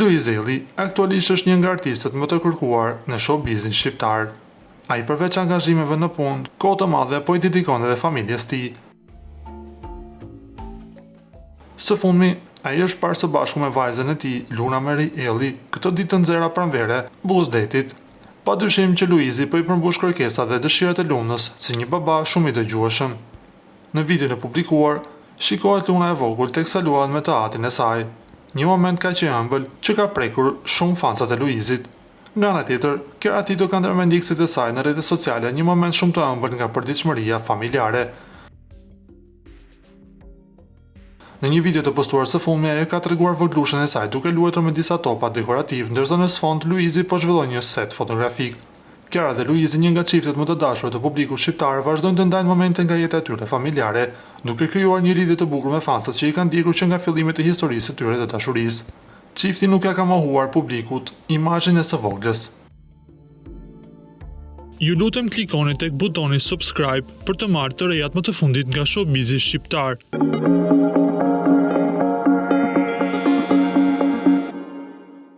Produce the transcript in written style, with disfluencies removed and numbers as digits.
Luizelli aktualisht është një nga artistët më të kërkuar në showbizin shqiptar. Ai përveç angazhimeve në punë, kohë të madhe po i dedikon edhe familjes tij. Së fundmi, ai është parë së bashku me vajzën e tij, Luna Mary Elli, këtë ditë të nxehta pranvere, buzdetit. Padyshim që Luizi po i përmbush kërkesat dhe dëshirat e Lunës si një baba shumë i dëgjueshëm. Në videon e publikuar, shikohet Luna e vogël teksa luan me të atin e saj. Një moment kaq i ëmbël që ka prekur shumë fansat e Luizit. Nga ana tjetër, Keratito ka ndër mendikësit e saj në rrjetet sociale një moment shumë të ëmbël nga përditshmëria familjare. Në një video të postuar së fundmi, ajo ka treguar voglushën e saj duke luajtur me disa topa dekorativ, ndërsa në sfond Luizi po zhvillon një set fotografik. Kiara dhe Luizi, një nga çiftet më të dashur të publikut shqiptar, vazhdojnë të ndajnë momente nga jeta e tyre familjare, duke krijuar një lidhje të bukur me fansat që i kanë ndjekur që nga fillimet e historisë së tyre të dashurisë. Çifti nuk ja ka mohuar publikut imazhin e së voglës. Ju lutem klikoni tek butoni subscribe për të marrë të rejat më të fundit nga showbizi shqiptar.